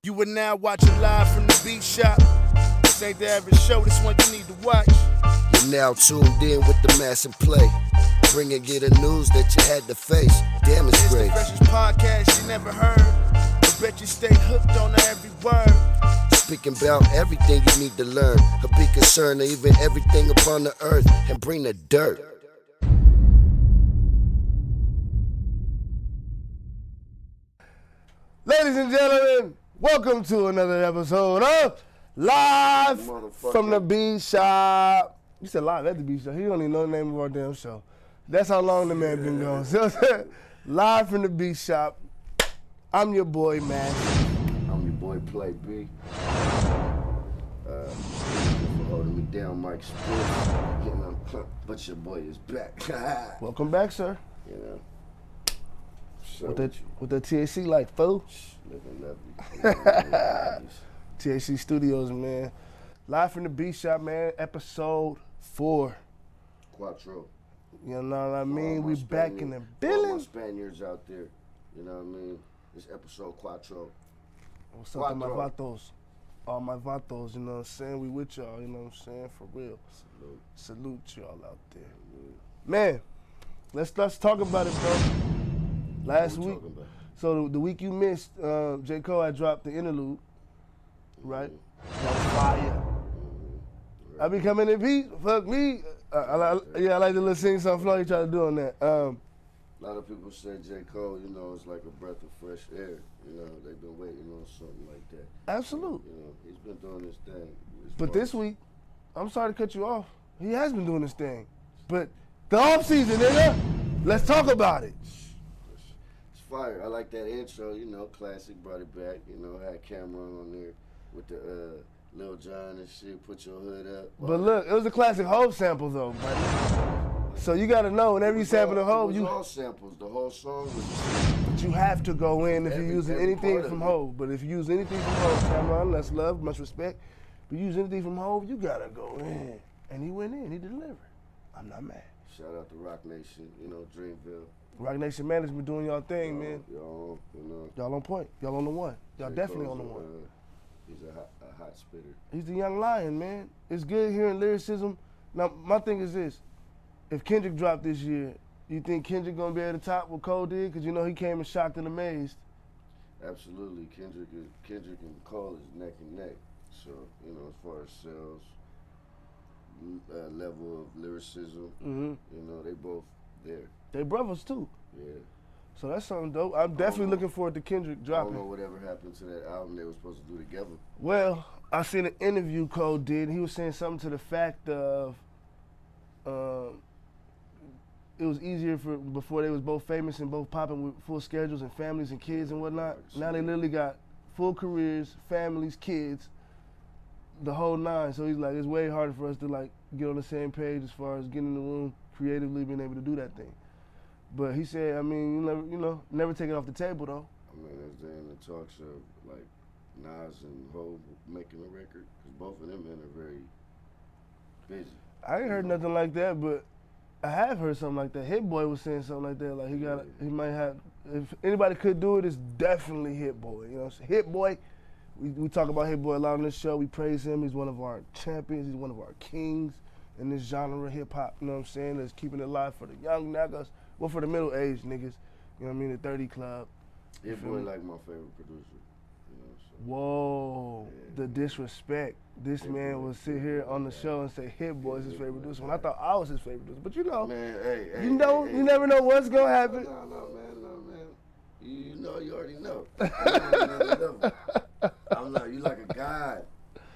You are now watching live from the Beat Shop. This ain't the average show, this one you need to watch. You're now tuned in with the Mass and Play, bringing you the news that you had to face. Damn, it's great. It's the freshest podcast you never heard. I bet you stay hooked on every word. Speaking about everything you need to learn, or be concerned of even everything upon the earth, and bring the dirt. Ladies and gentlemen, welcome to another episode of Live from the Beatshop. You said live at the Beatshop. He don't even know the name of our damn show. That's how long the man been going. So, Live from the Beatshop. I'm your boy, man. I'm your boy, Play B. Thank you for holding me down, Mike Sports. You know, but your boy is back. Welcome back, sir. You know. So With that THC like fool. living lovely. THC Studios, man. Live from the Beatshop, man. Episode 4. Quattro. You know what I mean? We back in the All building. my Spaniards out there. You know what I mean? It's episode Quattro. What's up to my vatos? All my vatos, you know what I'm saying? We with y'all, you know what I'm saying? For real. Salute y'all out there. Man, let's talk about it, bro. Last week, so the week you missed, J. Cole had dropped the interlude, right? That was fire. I be coming in Pete, fuck me. I like to listen sing some flow you try to do on that. A lot of people say J. Cole, you know, it's like a breath of fresh air. You know, they've been waiting on something like that. Absolute. You know, he's been doing his thing. But this week, I'm sorry to cut you off. He has been doing his thing. But the off season, nigga, let's talk about it. It's fire. I like that intro, you know, classic, brought it back. You know, had Cameron on there with the Lil Jon and shit, put your hood up. But look, it was a classic Hov sample though, buddy. So you gotta know, whenever you sample the Hov, all samples. The whole song was. But you have to go in if you're using anything from Hov. But if you use anything from Hov, Cameron, less love, much respect. But you use anything from Hov, you gotta go in. And he went in, he delivered. I'm not mad. Shout out to Rock Nation, you know, Dreamville. Rock Nation Management doing y'all thing, man. Y'all, you know. Y'all on point. Y'all on the one. Y'all J. definitely Cole's on the one. He's a hot spitter. He's the young lion, man. It's good hearing lyricism. Now, my thing is this. If Kendrick dropped this year, you think Kendrick gonna be at the top what Cole did? Because you know he came and shocked and amazed. Absolutely. Kendrick and Cole is neck and neck. So, you know, as far as sales, level of lyricism, you know, they both there. They brothers too. Yeah. So that's something dope. I'm definitely looking forward to Kendrick dropping. I don't know whatever happened to that album they were supposed to do together. Well, I seen an interview Cole did. He was saying something to the fact of it was easier for before they was both famous and both popping with full schedules and families and kids and whatnot. Now they literally got full careers, families, kids, the whole nine. So he's like, it's way harder for us to like get on the same page as far as getting in the room, creatively being able to do that thing. But he said, I mean, never take it off the table though. I mean, as they're in the talks of like Nas and Hov making a record, because both of them men are very busy. I ain't heard nothing like that, but I have heard something like that. Hit Boy was saying something like that. Like he might have. If anybody could do it, it's definitely Hit Boy. You know what I'm saying? Hit Boy. We talk about Hit Boy a lot on this show. We praise him. He's one of our champions. He's one of our kings in this genre of hip hop. You know what I'm saying? That's keeping it alive for the young niggas. Well, for the middle-aged niggas. You know what I mean? The 30 Club. Hit Boy like my favorite producer. You know, so. Whoa, the disrespect. This man will sit here on the show and say Hit Boy is his favorite producer when I thought I was his favorite producer. But you know, man, you never know what's gonna happen. No, man. You know, you already know. I'm not. You like a god.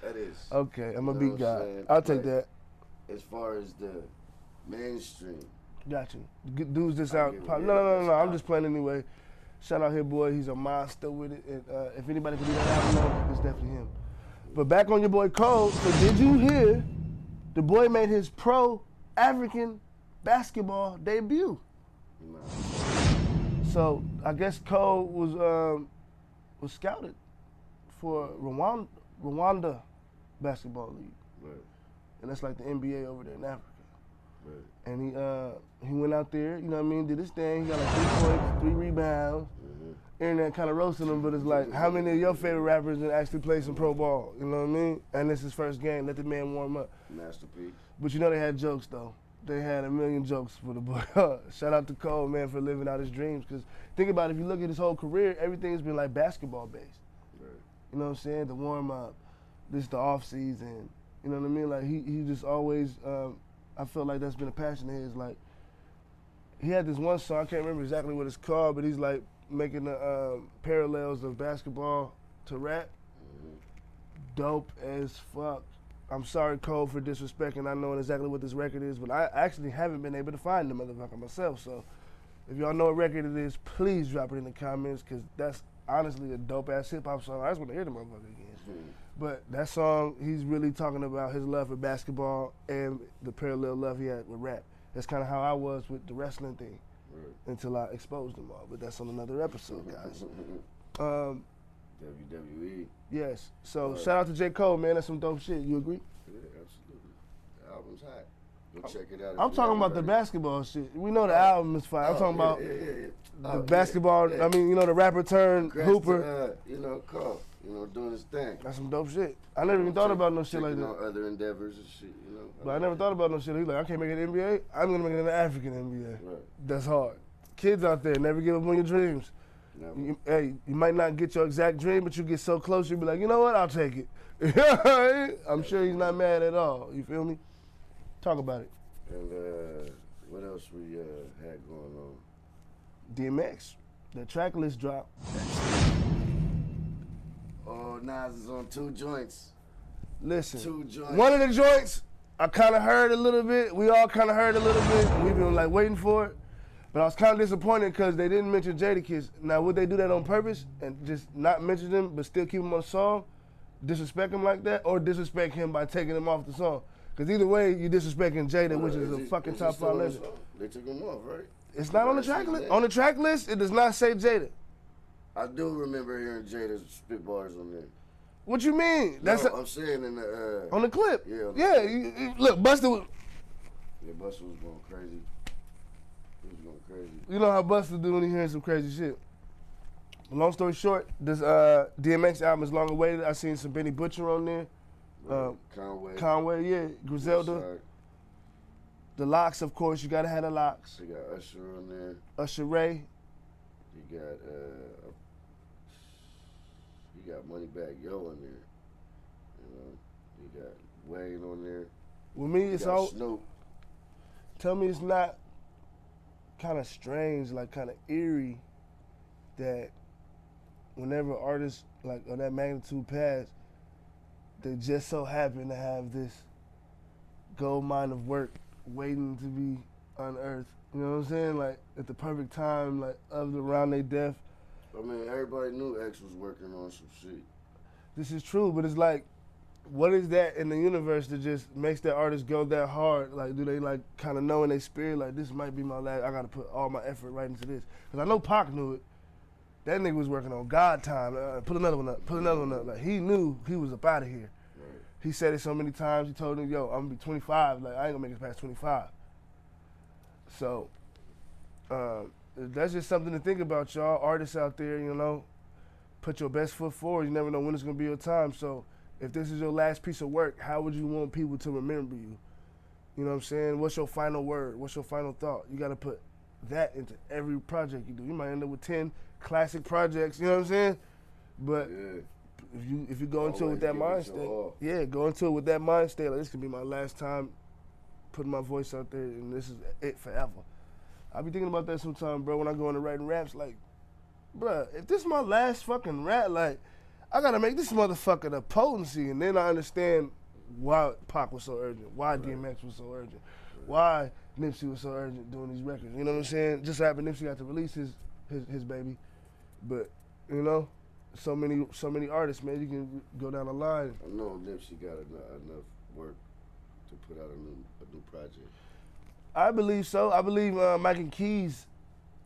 That is. Okay, I'm a beat guy. I'll take that. As far as the mainstream. Got you. Dudes just out. No. I'm just playing anyway. Shout out Hit Boy. He's a monster with it. And, if anybody can do that album, though, it's definitely him. But back on your boy Cole. So did you hear the boy made his pro African basketball debut? No. So I guess Cole was scouted for Rwanda basketball league, Right. and that's like the NBA over there in Africa. Right. And he went out there, you know what I mean, did his thing. He got like 3 points, 3 rebounds, internet kind of roasting him, but it's like, how many of your favorite rappers that actually play some pro ball? You know what I mean? And this is his first game. Let the man warm up. Masterpiece. But you know they had jokes though. They had a million jokes for the boy. Shout out to Cole, man, for living out his dreams. Because think about it, if you look at his whole career, everything's been like basketball based. Right. You know what I'm saying? The warm up, this the off season. You know what I mean? Like he just always. I felt like that's been a passion of his. Like he had this one song, I can't remember exactly what it's called, but he's like making the parallels of basketball to rap. Mm-hmm. Dope as fuck. I'm sorry, Cole, for disrespecting not knowing exactly what this record is, but I actually haven't been able to find the motherfucker myself. So if y'all know what record it is, please drop it in the comments, because that's honestly a dope-ass hip-hop song. I just want to hear the motherfucker again. Mm-hmm. But that song, he's really talking about his love for basketball and the parallel love he had with rap. That's kind of how I was with the wrestling thing, Right. until I exposed them all. But that's on another episode, guys. WWE. Yes. So Right. shout out to J. Cole, man. That's some dope shit. You agree? Yeah, absolutely. The album's hot. Go check it out. I'm talking about the basketball shit. We know the album is fire. I'm talking about the basketball. yeah. I mean, you know, the rapper turned Congrats hooper. to, Cole, doing his thing. That's some dope shit. I never even thought about no shit like Taking that. on other endeavors and shit, But I never thought about no shit. He's like, I can't make it in the NBA. I'm gonna make it in the African NBA. Right. That's hard. Kids out there, never give up on your dreams. Never. You might not get your exact dream, but you get so close, you'll be like, you know what? I'll take it. I'm sure he's not mad at all. You feel me? Talk about it. And what else we had going on? DMX, the track list dropped. Oh, Nas is on 2 joints. Listen, 2 joints. one of the joints I kind of heard a little bit. We all kind of heard a little bit. We've been like waiting for it. But I was kind of disappointed because they didn't mention Jadakiss. Now, would they do that on purpose and just not mention him but still keep him on the song? Disrespect him like that? Or disrespect him by taking him off the song? Because either way, you're disrespecting Jada, which is a fucking top 5 legend. They took him off, right? It's not on the track list. On the track list, it does not say Jada. I do remember hearing Jada's spit bars on there. What you mean? That's I'm saying in the on the clip. Yeah. On the Yeah. clip. Look, Busta was. Yeah, Busta was going crazy. He was going crazy. You know how Busta do when he hearing some crazy shit. Long story short, this DMX album is long awaited. I seen some Benny Butcher on there. Conway, yeah, Griselda. The Locks, of course. You gotta have the Locks. You got Usher on there. Usher Ray. You got Moneybagg Yo on there. You got Wayne on there. With me, it's all. Snoop. Tell me it's not kind of strange, like kind of eerie, that whenever artists like of that magnitude pass, they just so happen to have this gold mine of work waiting to be unearthed. You know what I'm saying? Like at the perfect time, like around their death. I mean, everybody knew X was working on some shit. This is true, but it's like, what is that in the universe that just makes that artist go that hard? Like, do they like kind of know in their spirit, like this might be my last, I gotta put all my effort right into this? Because I know Pac knew it. That nigga was working on God time. Put another one up. Like, he knew he was up out of here. Right. He said it so many times. He told him, yo, I'm gonna be 25. Like, I ain't gonna make it past 25. So, that's just something to think about, y'all. Artists out there, put your best foot forward. You never know when it's gonna be your time. So, if this is your last piece of work, how would you want people to remember you? You know what I'm saying? What's your final word? What's your final thought? You gotta put that into every project you do. You might end up with 10 classic projects, you know what I'm saying? But if you go into it with that mind state, go into it with that mind state, like this could be my last time putting my voice out there and this is it forever. I be thinking about that sometimes, bro, when I go into writing raps, like, bruh, if this is my last fucking rap, like, I gotta make this motherfucker the potency, and then I understand why Pac was so urgent, why DMX was so urgent, why Nipsey was so urgent doing these records. You know what I'm saying? Just so happened Nipsey got to release his baby, but so many artists, man. You can go down the line. I know Nipsey got enough work to put out a new project. I believe so. I believe Mike and Keys.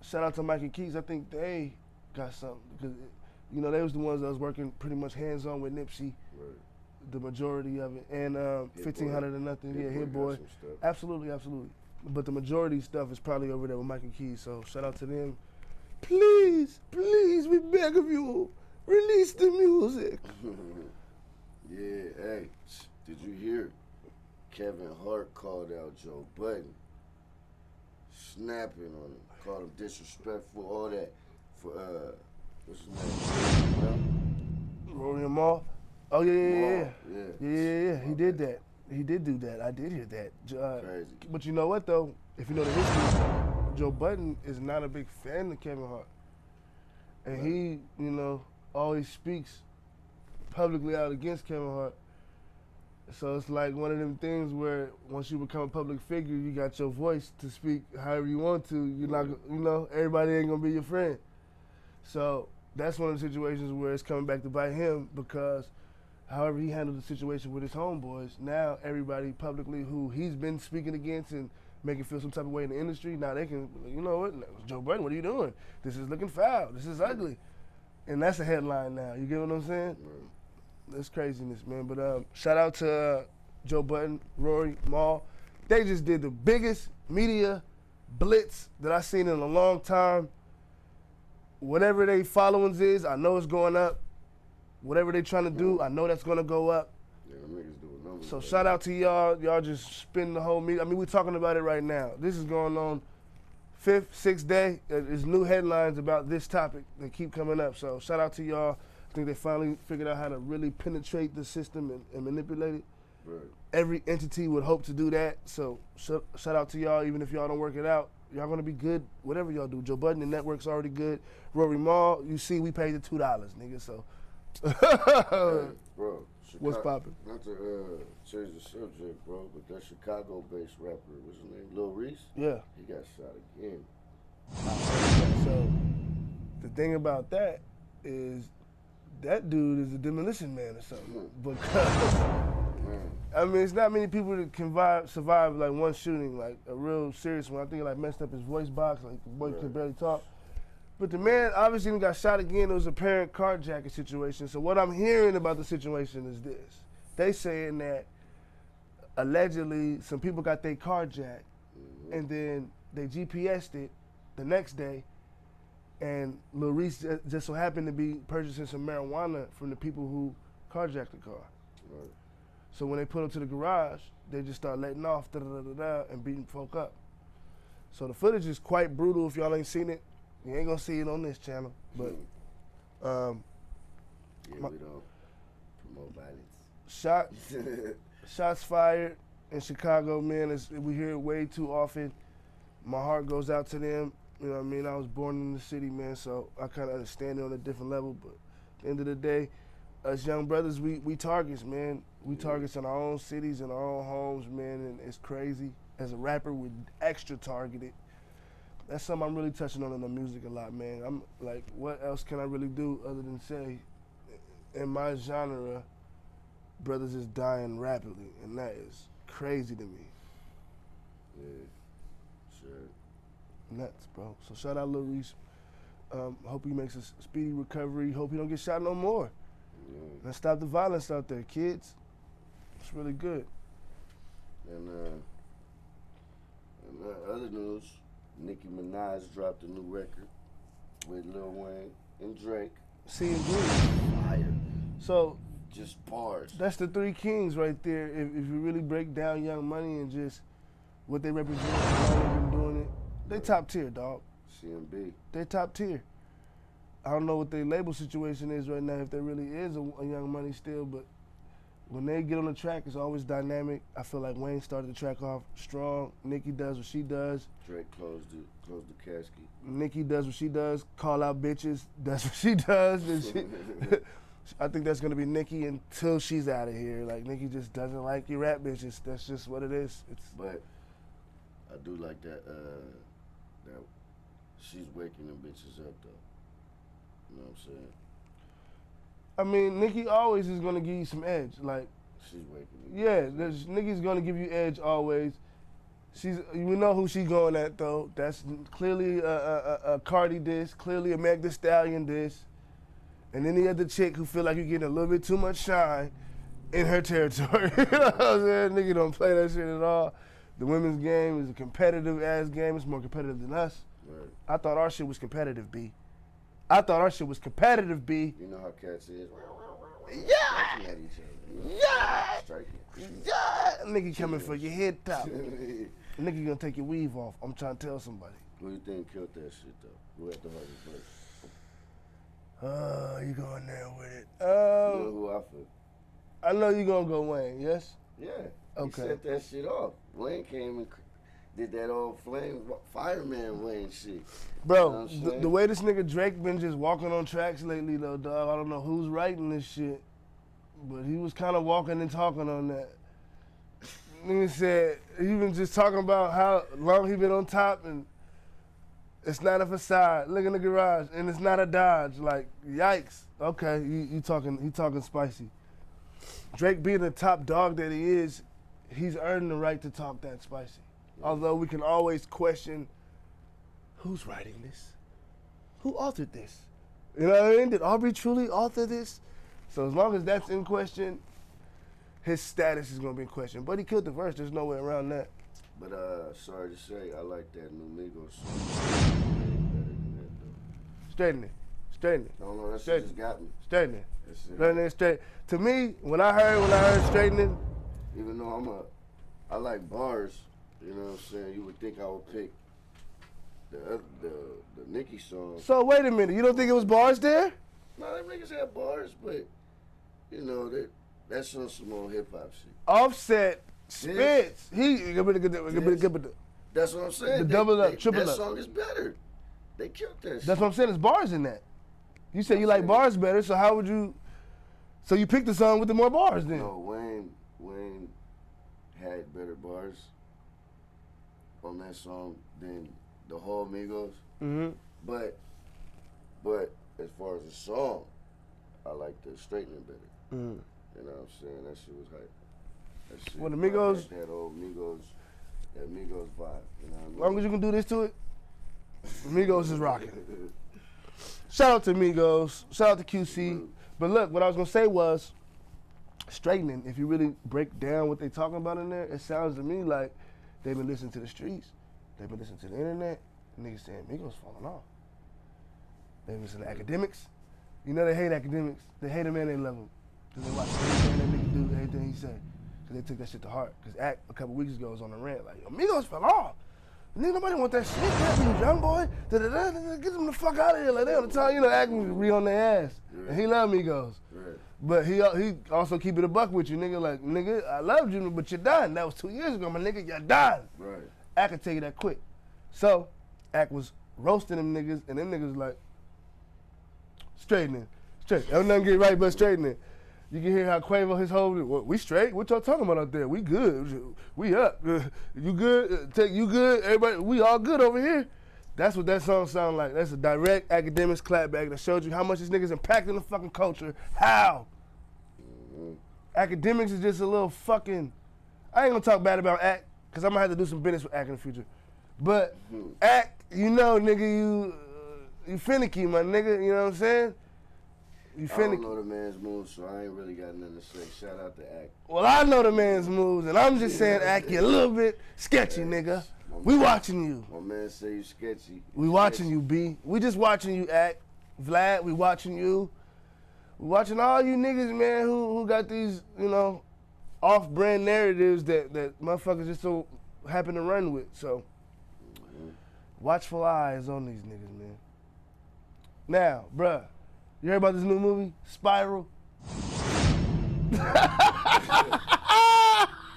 Shout out to Mike and Keys. I think they got something because they was the ones that was working pretty much hands on with Nipsey. Right. The majority of it, and 1500 or nothing. Hit Boy. Absolutely. But the majority stuff is probably over there with Mike and Keys. So shout out to them. please, we beg of you, release the music. Yeah, hey, did you hear? Kevin Hart called out Joe Budden, snapping on him, called him disrespectful, all that, for, what's his name? Rory and Mal? Oh, yeah. Yeah, He did that. He did do that. I did hear that. Crazy. But you know what, though? If you know the history, Joe Budden is not a big fan of Kevin Hart. And he, you know, always speaks publicly out against Kevin Hart. So it's like one of them things where once you become a public figure, you got your voice to speak however you want to. You're not, you know, everybody ain't gonna be your friend. So that's one of the situations where it's coming back to bite him because however he handled the situation with his homeboys, now everybody publicly who he's been speaking against and making feel some type of way in the industry, now they can, you know what, Joe Budden, what are you doing? This is looking foul. This is ugly. And that's a headline now. You get what I'm saying? Right. That's craziness, man. But shout out to Joe Budden, Rory, Mal. They just did the biggest media blitz that I've seen in a long time. Whatever they followings is, I know it's going up. Whatever they trying to do, I know that's going to go up. Yeah, them niggas doing numbers. So shout out to y'all. Y'all just spin the whole media. I mean, we're talking about it right now. This is going on 5th, 6th day. There's new headlines about this topic that keep coming up. So shout out to y'all. I think they finally figured out how to really penetrate the system and manipulate it. Right. Every entity would hope to do that. So shout out to y'all, even if y'all don't work it out. Y'all gonna be good, whatever y'all do. Joe Budden, the network's already good. Rory Mal, you see, we paid the $2, nigga. So, Hey, bro, what's poppin'? Not to change the subject, bro, but that Chicago-based rapper, what's his name, Lil Reece? Yeah. He got shot again. So the thing about that is that dude is a demolition man or something. Because I mean, it's not many people that can survive like one shooting, like a real serious one. I think it like messed up his voice box, like the boy could barely talk. But the man obviously got shot again. It was a apparent carjacking situation. So what I'm hearing about the situation is this. They saying that allegedly some people got their carjacked and then they GPS'd it the next day and Lil Reece just so happened to be purchasing some marijuana from the people who carjacked the car. Right. So when they put him to the garage, they just start letting off and beating folk up. So the footage is quite brutal. If y'all ain't seen it, you ain't gonna see it on this channel. But yeah, we don't promote violence. Shots fired in Chicago, man. We hear it way too often. My heart goes out to them. You know what I mean? I was born in the city, man, so I kind of understand it on a different level. But at the end of the day, us young brothers, we targets, man. We targets in our own cities, in our own homes, man, and it's crazy. As a rapper, we're extra targeted. That's something I'm really touching on in the music a lot, man. I'm like, what else can I really do other than say, in my genre, brothers is dying rapidly, and that is crazy to me. Yeah, sure. Nuts, bro. So shout out Lil Reece. Hope he makes a speedy recovery. Hope he don't get shot no more. Yeah. Let's stop the violence out there, kids. It's really good. And other news, Nicki Minaj dropped a new record with Lil Wayne and Drake. C and G. Fire. So just bars. that's the three kings right there. If you really break down Young Money and just what they represent, how they've been doing it, they top tier, dog. CMB. They top tier. I don't know what their label situation is right now, if there really is a Young Money still, but when they get on the track, it's always dynamic. I feel like Wayne started the track off strong. Nicki does what she does. Drake closed the casket. Nicki does what she does. Call out bitches. That's what she does. And I think that's gonna be Nicki until she's out of here. Like Nicki just doesn't like your rap bitches. That's just what it is. But I do like that that she's waking them bitches up though. You know what I'm saying? I mean, Nicki always is gonna give you some edge. Like she's waking. Yeah, Nicki's gonna give you edge always. We know who she's going at though. That's clearly a Cardi diss, clearly a Meg Thee Stallion diss, and any other chick who feel like you're getting a little bit too much shine in her territory. You know what I'm saying? Nicki don't play that shit at all. The women's game is a competitive ass game. It's more competitive than us. Right. I thought our shit was competitive, B. I thought our shit was competitive, B. You know how cats is. Yeah! Striking at each other. Yeah! Striking. Yeah! Nigga coming for your head top. Nigga gonna take your weave off. I'm trying to tell somebody. Who you think killed that shit, though? Who had the hardest verse? You going there with it. You know who I feel? I know you gonna go Wayne, yes? Yeah. Okay. He set that shit off. Wayne came and did that old fireman Wayne shit. Bro, You know the way this nigga Drake been just walking on tracks lately, though, dog, I don't know who's writing this shit, but he was kind of walking and talking on that. Nigga said he been just talking about how long he been on top and it's not a facade. Look in the garage and it's not a Dodge. Like, yikes. Okay, he talking spicy. Drake being the top dog that he is, he's earned the right to talk that spicy. Although we can always question who's writing this? Who authored this? You know what I mean? Did Aubrey truly author this? So as long as that's in question, his status is gonna be in question. But he killed the verse, there's no way around that. But sorry to say, I like that new Migos song. Better than that, though. Straighten it. Straighten it. No, that shit Straighten just got me. Straighten it. That shit- Straighten it straight. To me, when I heard straightening, Even though I like bars, you know what I'm saying? You would think I would pick the Nicki song. so wait a minute, you don't think it was bars there? No, them niggas had bars, but you know that's on some old hip hop shit. Offset spits. That's what I'm saying. The double up, triple that up. song is better. They killed that shit. That's what I'm saying, there's bars in that. You said you like bars better, so how would you, so you picked the song with the more bars then? No, Wayne had better bars on that song than the whole Migos. Mm-hmm. But as far as the song, I like the straightening better. Mm-hmm. You know what I'm saying? That shit was hype. That shit, Well, the Migos- that old Migos, that Migos vibe. You know what I mean? As long as you can do this to it, Migos is rocking. Shout out to Migos, shout out to QC. But look, what I was gonna say was, straightening, if you really break down what they talking about in there, it sounds to me like they've been listening to the streets, they've been listening to the internet, and niggas saying Migos falling off. They've been listening to academics. You know they hate academics. They hate him and they love him. Because they watch everything that nigga do, everything he say. Because they took that shit to heart. Because Act, a couple weeks ago, was on a rant like, yo, Migos fell off. Nigga, nobody want that shit. That dude, young boy. Da-da-da, get them the fuck out of here. Like, they on the time, you know, Act was re on their ass. Yeah. And he love Migos. Right. But he also keep it a buck with you, nigga. Like, nigga, I loved you, but you're done. That was 2 years ago, my nigga. You're done. Right. Act can tell you that quick. So, Act was roasting them niggas, and them niggas like, straightening. Straight. Ain't nothing get right but straightening. You can hear how Quavo, his whole, well, we straight? What y'all talking about out there? We good. We up. You good? You good? Everybody, we all good over here. That's what that song sound like. That's a direct academics clapback that showed you how much this nigga's impacting the fucking culture. How? Mm-hmm. Academics is just a little fucking, I ain't gonna talk bad about Act, because I'm gonna have to do some business with Act in the future. But Act, you know, nigga, you finicky, my nigga, you know what I'm saying? You I finicky. don't know the man's moves, so I ain't really got nothing to say. Shout out to Act. Well, I know the man's moves, and I'm just saying, Act, you a little bit sketchy, nigga. We watching you. My man say you sketchy. We watching you, B. We just watching you, Act. Vlad, we watching you. We watching all you niggas, man, who got these, you know, off-brand narratives that motherfuckers just so happen to run with. So, watchful eyes on these niggas, man. Now, bruh, you heard about this new movie, Spiral?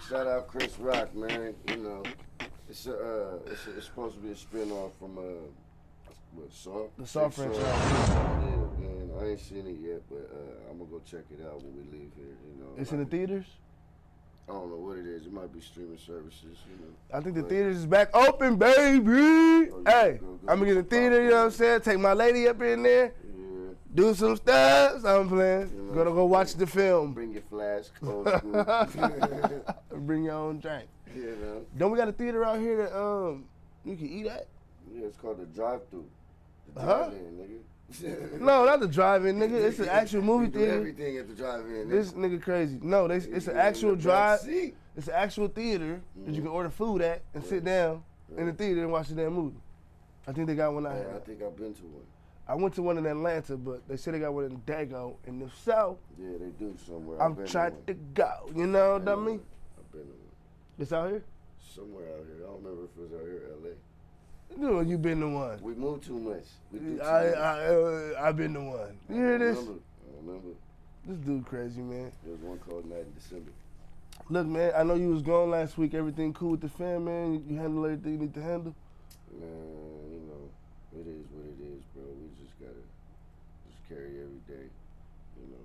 Shout out Chris Rock, man. You know, it's supposed to be a spinoff from what, Saw? The Saw Big franchise. Yeah, man. I ain't seen it yet, but I'm gonna go check it out when we leave here. You know, It's in the theaters? I don't know what it is. It might be streaming services. You know. I think the But- theaters is back open, baby. Oh, yeah, Hey, go I'm gonna get in the theater, you know what I'm saying? Take my lady up in there, Yeah. do some stuff. I'm playing. You know, Gonna go watch the film. Bring your flask, old school. Bring your own drink. You know. Don't we got a theater out here that you can eat at? Yeah, it's called the drive-through. The Huh? drive-in, nigga. No, not the drive-in, nigga. It's an actual movie We do theater. everything at the drive-in. This nigga crazy. No, it's You an in actual the back drive. seat. It's an actual theater that you can order food at and sit down in the theater and watch the damn movie. I think they got one out Yeah, here. I think I've been to one. I went to one in Atlanta, but they said they got one in Dago. And if so, Yeah, they do somewhere. I'm trying to go. You know what I mean? I've been to one. It's out here? Somewhere out here. I don't remember if it was out here in L.A. No, you been the one. We move too much. We do too much. I've been the one. You hear this? I remember. This dude crazy, man. There was one called Night in December. Look, man, I know you was gone last week. Everything cool with the fam, man? You handle everything you need to handle? Man, you know, it is what it is, bro. We just gotta carry every day, you know,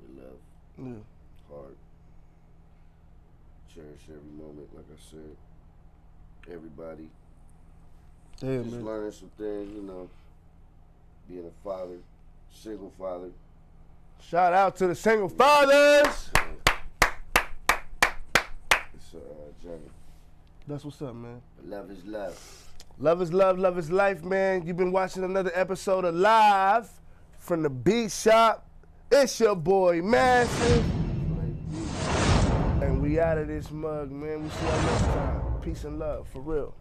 with love, Yeah. heart. Cherish every moment, like I said. Everybody. Yeah, Just man. learning some things, you know. Being a father, single father. Shout out to the single fathers. It's a journey. That's what's up, man. But love is love. Love is love, love is life, man. You've been watching another episode of Live from the Beatshop. It's your boy, MassV. And we out of this mug, man. We see y'all next time. Peace and love, for real.